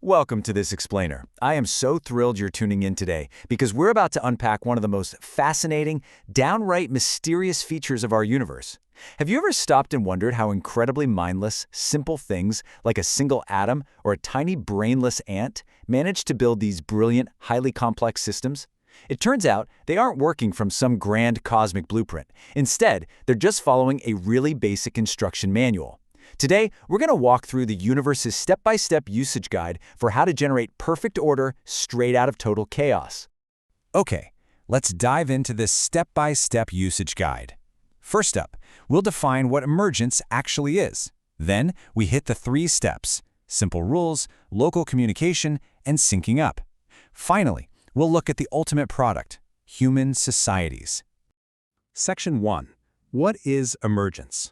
Welcome to this explainer. I am so thrilled you're tuning in today because we're about to unpack one of the most fascinating, downright mysterious features of our universe. Have you ever stopped and wondered how incredibly mindless, simple things like a single atom or a tiny brainless ant manage to build these brilliant, highly complex systems? It turns out they aren't working from some grand cosmic blueprint. Instead, they're just following a really basic instruction manual. Today, we're going to walk through the universe's step-by-step usage guide for how to generate perfect order straight out of total chaos. Okay, let's dive into this step-by-step usage guide. First up, we'll define what emergence actually is. Then, we hit the 3 steps: simple rules, local communication, and syncing up. Finally, we'll look at the ultimate product: human societies. Section 1. What is emergence?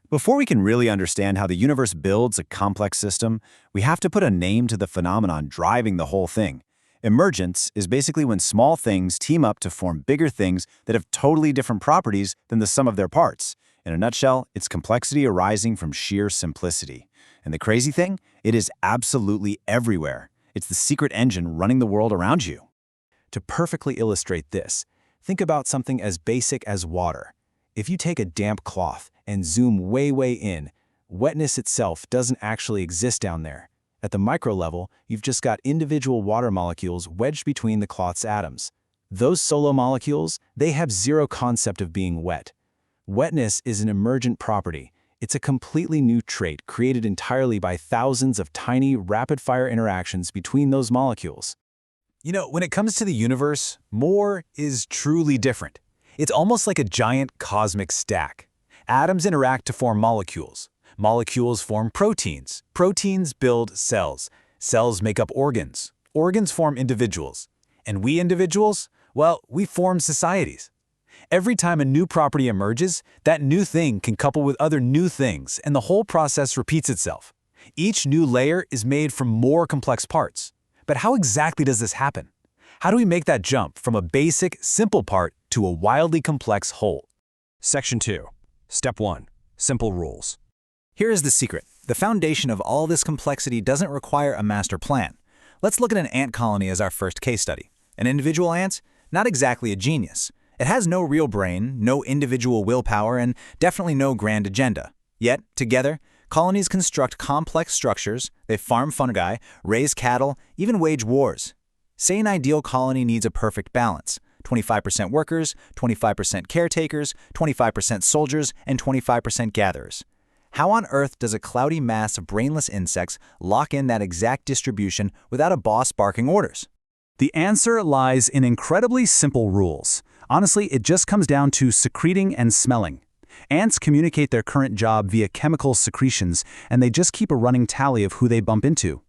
Before we can really understand how the universe builds a complex system, we have to put a name to the phenomenon driving the whole thing. Emergence is basically when small things team up to form bigger things that have totally different properties than the sum of their parts. In a nutshell, it's complexity arising from sheer simplicity. And the crazy thing? It is absolutely everywhere. It's the secret engine running the world around you. To perfectly illustrate this, think about something as basic as water. If you take a damp cloth and zoom way in, wetness itself doesn't actually exist down there. At the micro level, you've just got individual water molecules wedged between the cloth's atoms. Those solo molecules, they have zero concept of being wet. Wetness is an emergent property. It's a completely new trait created entirely by thousands of tiny, rapid-fire interactions between those molecules. You know, when it comes to the universe, more is truly different. It's almost like a giant cosmic stack. Atoms interact to form molecules. Molecules form proteins. Proteins build cells. Cells make up organs. Organs form individuals. And we individuals, well, we form societies. Every time a new property emerges, that new thing can couple with other new things, and the whole process repeats itself. Each new layer is made from more complex parts. But how exactly does this happen? How do we make that jump from a basic, simple part to a wildly complex whole? Section 2. Step 1. Simple rules. Here is the secret. The foundation of all this complexity doesn't require a master plan. Let's look at an ant colony as our first case study. An individual ant? Not exactly a genius. It has no real brain, no individual willpower, and definitely no grand agenda. Yet, together, colonies construct complex structures, they farm fungi, raise cattle, even wage wars. Say an ideal colony needs a perfect balance: 25% workers, 25% caretakers, 25% soldiers, and 25% gatherers. How on earth does a cloudy mass of brainless insects lock in that exact distribution without a boss barking orders? The answer lies in incredibly simple rules. Honestly, it just comes down to secreting and smelling. Ants communicate their current job via chemical secretions, and they just keep a running tally of who they bump into.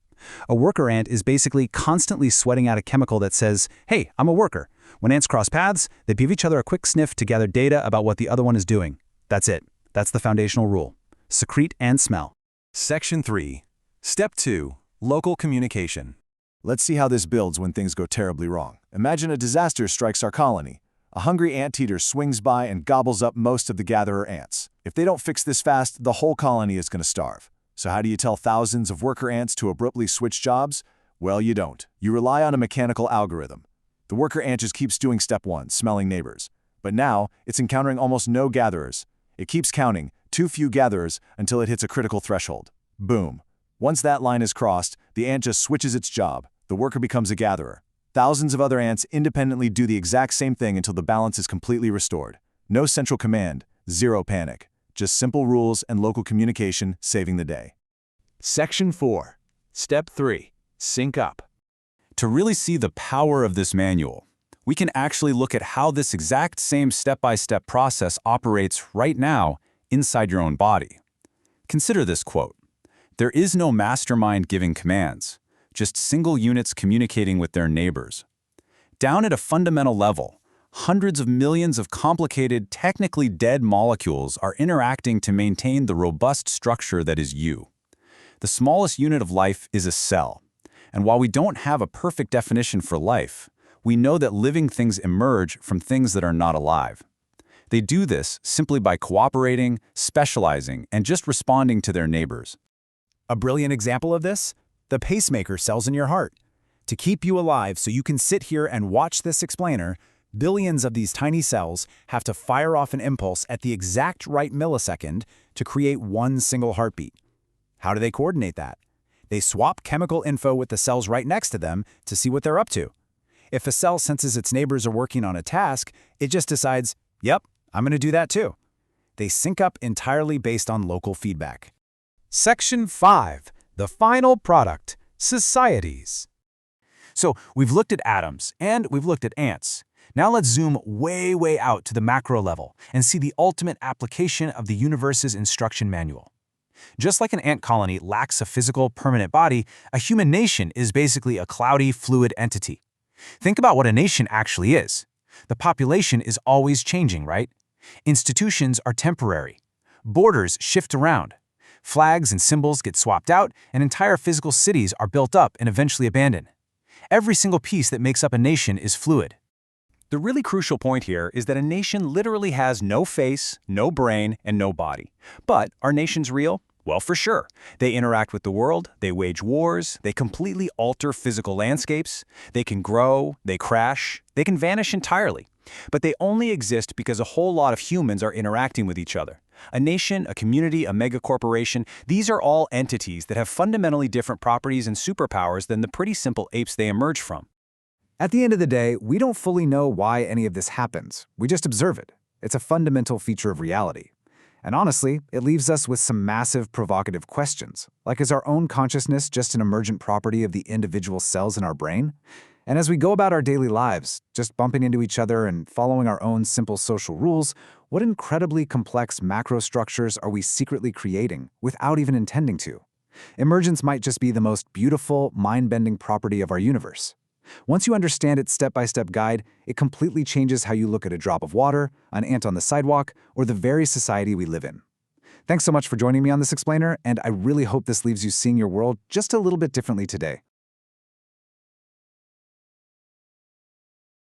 A worker ant is basically constantly sweating out a chemical that says, "Hey, I'm a worker." When ants cross paths, they give each other a quick sniff to gather data about what the other one is doing. That's it. That's the foundational rule. Secrete and smell. Section 3. Step 2. Local communication. Let's see how this builds when things go terribly wrong. Imagine a disaster strikes our colony. A hungry anteater swings by and gobbles up most of the gatherer ants. If they don't fix this fast, the whole colony is going to starve. So how do you tell thousands of worker ants to abruptly switch jobs? Well, you don't. You rely on a mechanical algorithm. The worker ant just keeps doing step 1, smelling neighbors. But now, it's encountering almost no gatherers. It keeps counting, too few gatherers, until it hits a critical threshold. Boom. Once that line is crossed, the ant just switches its job. The worker becomes a gatherer. Thousands of other ants independently do the exact same thing until the balance is completely restored. No central command, zero panic. Just simple rules and local communication saving the day. Section 4. Step 3. Sync up. To really see the power of this manual, we can actually look at how this exact same step-by-step process operates right now inside your own body. Consider this quote: "There is no mastermind giving commands, just single units communicating with their neighbors." Down at a fundamental level, hundreds of millions of complicated, technically dead molecules are interacting to maintain the robust structure that is you. The smallest unit of life is a cell. And while we don't have a perfect definition for life, we know that living things emerge from things that are not alive. They do this simply by cooperating, specializing, and just responding to their neighbors. A brilliant example of this? The pacemaker cells in your heart. To keep you alive so you can sit here and watch this explainer, billions of these tiny cells have to fire off an impulse at the exact right millisecond to create one single heartbeat. How do they coordinate that? They swap chemical info with the cells right next to them to see what they're up to. If a cell senses its neighbors are working on a task, it just decides, yep, I'm going to do that too. They sync up entirely based on local feedback. Section 5. The final product, societies. So we've looked at atoms, and we've looked at ants. Now let's zoom way out to the macro level and see the ultimate application of the universe's instruction manual. Just like an ant colony lacks a physical, permanent body, a human nation is basically a cloudy, fluid entity. Think about what a nation actually is. The population is always changing, right? Institutions are temporary. Borders shift around. Flags and symbols get swapped out, and entire physical cities are built up and eventually abandoned. Every single piece that makes up a nation is fluid. The really crucial point here is that a nation literally has no face, no brain, and no body. But are nations real? Well, for sure. They interact with the world, they wage wars, they completely alter physical landscapes, they can grow, they crash, they can vanish entirely. But they only exist because a whole lot of humans are interacting with each other. A nation, a community, a megacorporation, these are all entities that have fundamentally different properties and superpowers than the pretty simple apes they emerge from. At the end of the day, we don't fully know why any of this happens. We just observe it. It's a fundamental feature of reality. And honestly, it leaves us with some massive provocative questions, like is our own consciousness just an emergent property of the individual cells in our brain? And as we go about our daily lives, just bumping into each other and following our own simple social rules, what incredibly complex macro structures are we secretly creating without even intending to? Emergence might just be the most beautiful, mind-bending property of our universe. Once you understand its step-by-step guide, it completely changes how you look at a drop of water, an ant on the sidewalk, or the very society we live in. Thanks so much for joining me on this explainer, and I really hope this leaves you seeing your world just a little bit differently today.